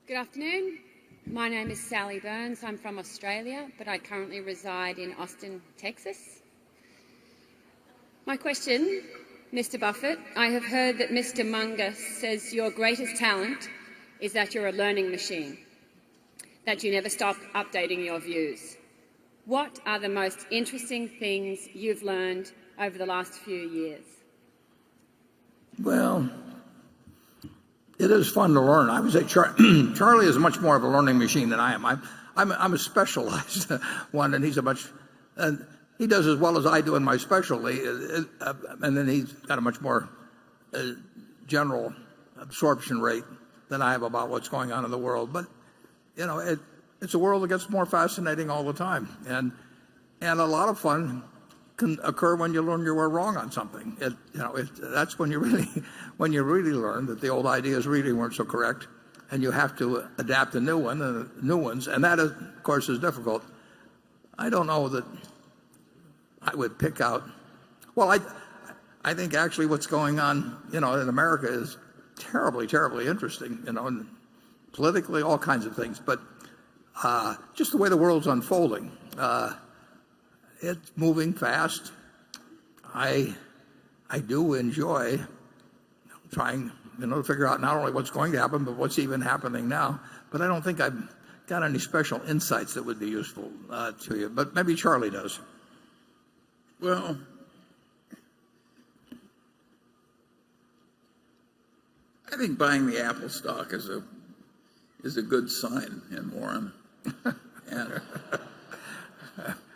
Good afternoon. My name is Sally Burns. I'm from Australia, but I currently reside in Austin, Texas. My question, Mr. Buffett, I have heard that Mr. Munger says your greatest talent is that you're a learning machine, that you never stop updating your views. What are the most interesting things you've learned over the last few years? Well, it is fun to learn. I would say Charlie is much more of a learning machine than I am. I'm a specialized one, and and he does as well as I do in my specialty, and then he's got a much more general absorption rate than I have about what's going on in the world. But it's a world that gets more fascinating all the time, and a lot of fun can occur when you learn you were wrong on something. That's when you really learn that the old ideas really weren't so correct, and you have to adapt a new ones, and that of course is difficult. I don't know that I would pick out. Well, I think actually what's going on in America is terribly, terribly interesting. And politically, all kinds of things, but just the way the world's unfolding. It's moving fast. I do enjoy trying, to figure out not only what's going to happen, but what's even happening now. But I don't think I've got any special insights that would be useful to you. But maybe Charlie does. Well, I think buying the Apple stock is a good sign in Warren. And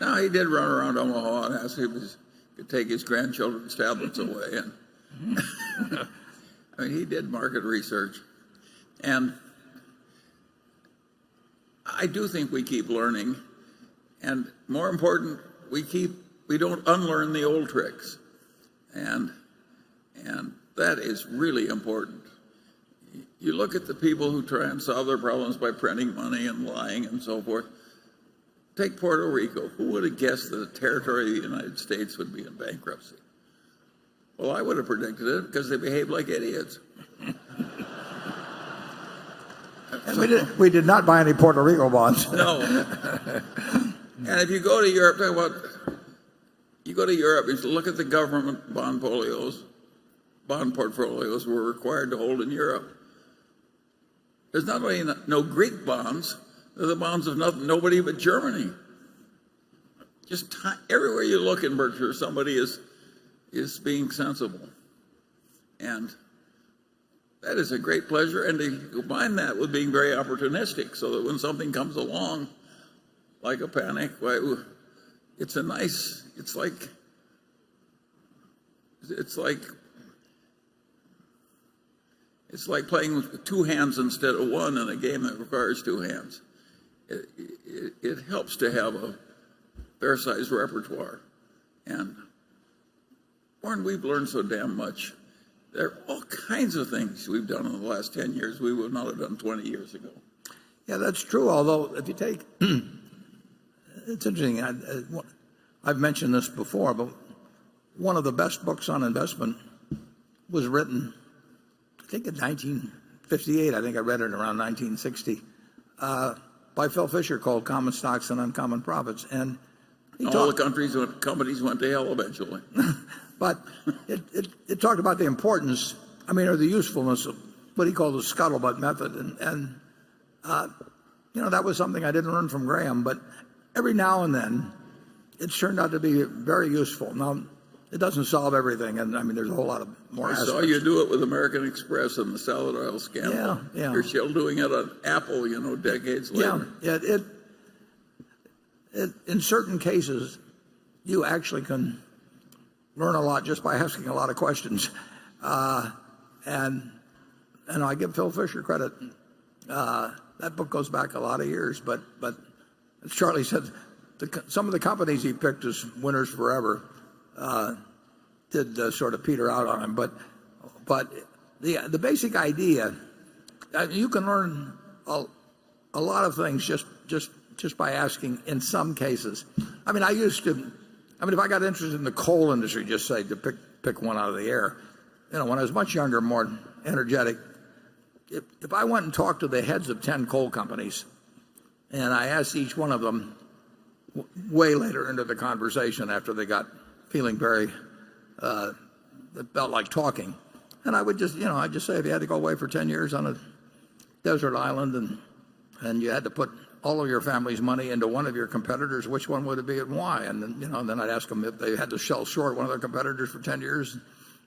now he did run around Omaha and ask if he could take his grandchildren's tablets away. And I mean, he did market research, and I do think we keep learning, and more important, we don't unlearn the old tricks, and that is really important. You look at the people who try and solve their problems by printing money and lying and so forth. Take Puerto Rico. Who would have guessed that a territory of the United States would be in bankruptcy? Well, I would have predicted it because they behaved like idiots. And we did not buy any Puerto Rico bonds. No. And if you go to Europe, you look at the government bond portfolios we're required to hold in Europe. There's not only no Greek bonds, they're the bonds of nobody but Germany. Just everywhere you look in Berkshire, somebody is being sensible. And that is a great pleasure. And to combine that with being very opportunistic, so that when something comes along, like a panic, it's like playing with two hands instead of one in a game that requires two hands. It helps to have a fair-sized repertoire. And, Warren, we've learned so damn much. There are all kinds of things we've done in the last 10 years we would not have done 20 years ago. Yeah, that's true, although if you take... It's interesting. I've mentioned this before, but one of the best books on investment was written, I think in 1958. I think I read it around 1960. By Phil Fisher, called Common Stocks and Uncommon Profits. And all the companies went to hell eventually. But it talked about the importance, or the usefulness of what he called the scuttlebutt method. And that was something I didn't learn from Graham, but every now and then it's turned out to be very useful. Now, it doesn't solve everything, and there's a whole lot of more aspects. I saw you do it with American Express and the salad oil scandal. Yeah. You're still doing it on Apple, decades later. Yeah. It in certain cases, you actually can learn a lot just by asking a lot of questions. And I give Phil Fisher credit. That book goes back a lot of years, but as Charlie said, some of the companies he picked as winners forever did sort of peter out on him, but the basic idea, you can learn a lot of things just by asking. In some cases, I used to, if I got interested in the coal industry, just say to pick one out of the air, when I was much younger, more energetic, if I went and talked to the heads of 10 coal companies, and I asked each one of them way later into the conversation after they got feeling very, it felt like talking, and I would just, I'd just say, if you had to go away for 10 years on a desert island and you had to put all of your family's money into one of your competitors, which one would it be and why? And then, then I'd ask them if they had to sell short one of their competitors for 10 years,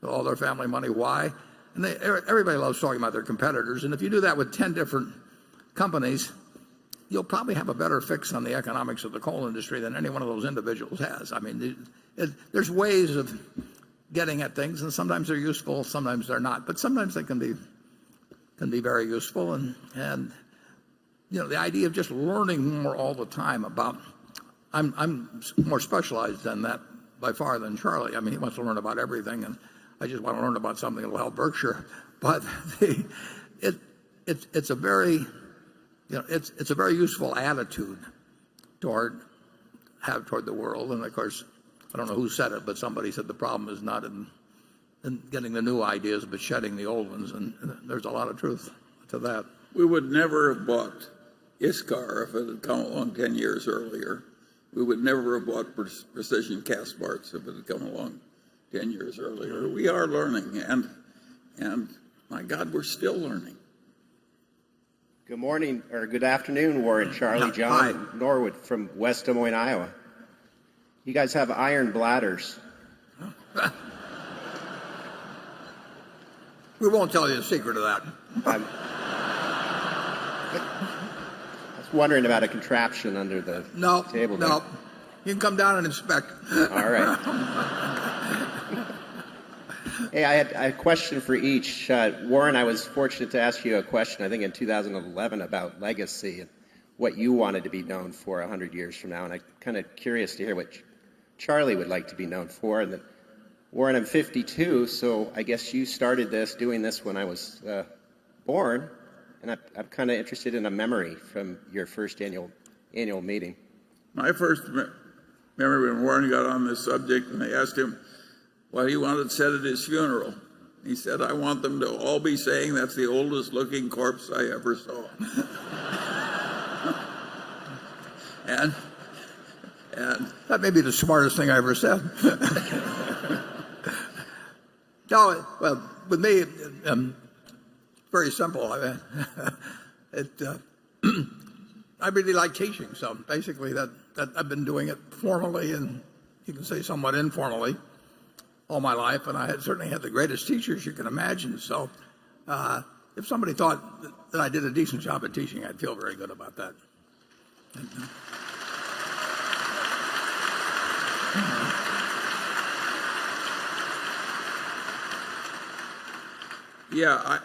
with all their family money, why? And everybody loves talking about their competitors. And if you do that with 10 different companies, you'll probably have a better fix on the economics of the coal industry than any one of those individuals has. I mean, there's ways of getting at things, and sometimes they're useful, sometimes they're not. But sometimes they can be very useful. And the idea of just learning more all the time about, I'm more specialized than that by far than Charlie. I mean, he wants to learn about everything, and I just want to learn about something that will help Berkshire. But it's a very it's a very useful attitude toward the world. And of course, I don't know who said it, but somebody said the problem is not in getting the new ideas, but shedding the old ones. And there's a lot of truth to that. We would never have bought ISCAR if it had come along 10 years earlier. We would never have bought precision cast parts if it had come along 10 years earlier. We are learning, and my God, we're still learning. Good morning, or good afternoon, Warren, Charlie, John, Hi. Norwood from West Des Moines, Iowa. You guys have iron bladders. We won't tell you the secret of that. I was wondering about a contraption under the table. No. You can come down and inspect. All right. Hey, I had a question for each. Warren, I was fortunate to ask you a question, I think in 2011, about legacy and what you wanted to be known for 100 years from now. And I'm kind of curious to hear what Charlie would like to be known for. And Warren, I'm 52, so I guess you started doing this when I was born. And I'm kind of interested in a memory from your first annual meeting. My first memory when Warren got on this subject, and they asked him what he wanted said at his funeral. He said, I want them to all be saying that's the oldest looking corpse I ever saw. and That may be the smartest thing I ever said. No, well, with me, very simple. I really like teaching, so basically that I've been doing it formally, and you can say somewhat informally, all my life, and I certainly had the greatest teachers you can imagine. So if somebody thought that I did a decent job at teaching, I'd feel very good about that. Yeah,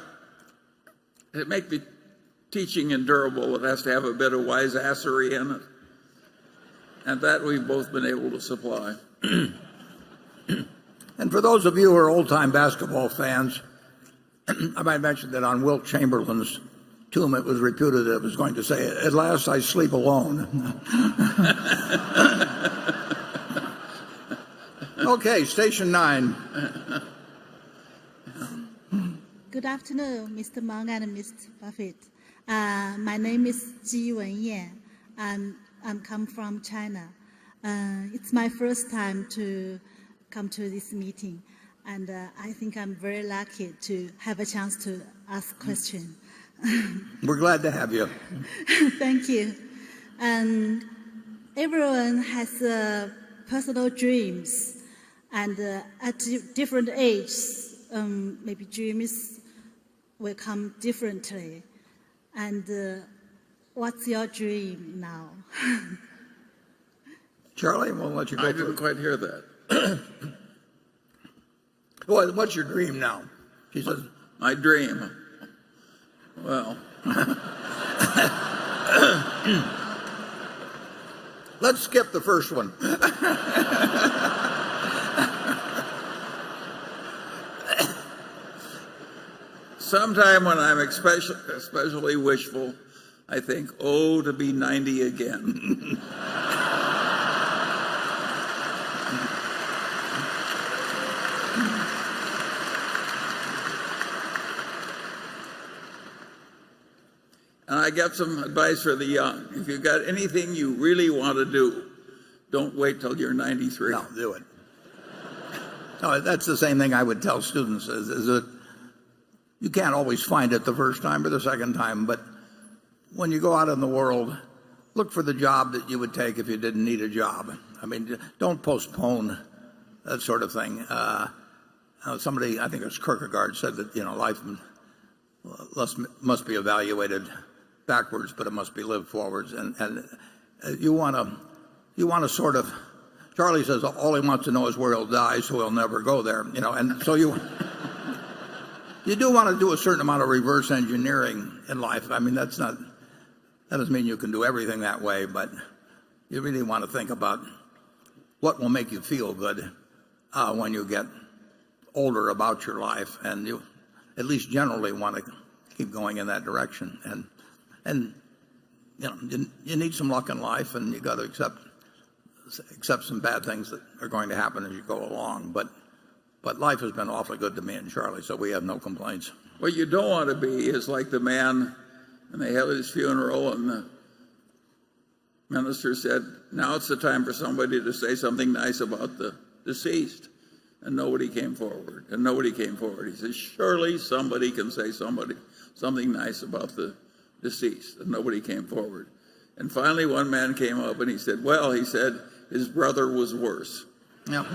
it makes me teaching endurable. It has to have a bit of wiseassery in it, and that we've both been able to supply. And for those of you who are old-time basketball fans, I might mention that on Wilt Chamberlain's tomb it was reputed that it was going to say, "At last I sleep alone." Okay, station 9. Good afternoon, Mr. Munger and Mr. Buffett. My name is Ji Wenyan. I'm come from China. It's my first time to come to this meeting, and I think I'm very lucky to have a chance to ask questions. We're glad to have you. Thank you. And everyone has personal dreams, and at different ages, maybe dreams will come differently. And what's your dream now? Charlie, we'll let you go. I didn't quite hear that. Well, what's your dream now? She says, My dream. Well, let's skip the first one. sometime when I'm especially wishful, I think, oh, to be 90 again. And I got some advice for the young. If you've got anything you really want to do, don't wait till you're 93. No, do it. No, that's the same thing I would tell students is that you can't always find it the first time or the second time, but when you go out in the world, look for the job that you would take if you didn't need a job. I mean, don't postpone that sort of thing. Somebody, I think it was Kierkegaard, said that life must be evaluated backwards, but it must be lived forwards. And you want to sort of. Charlie says all he wants to know is where he'll die, so he'll never go there. And so you do want to do a certain amount of reverse engineering in life. I mean, that doesn't mean you can do everything that way, but you really want to think about what will make you feel good when you get older about your life, and you at least generally want to keep going in that direction. And you need some luck in life, and you got to accept some bad things that are going to happen as you go along. But life has been awfully good to me and Charlie, so we have no complaints. What you don't want to be is like the man, and they held his funeral, and the minister said, now it's the time for somebody to say something nice about the deceased. And nobody came forward. He said, surely somebody can say something nice about the deceased. And nobody came forward. And finally one man came up and he said, his brother was worse. Yeah.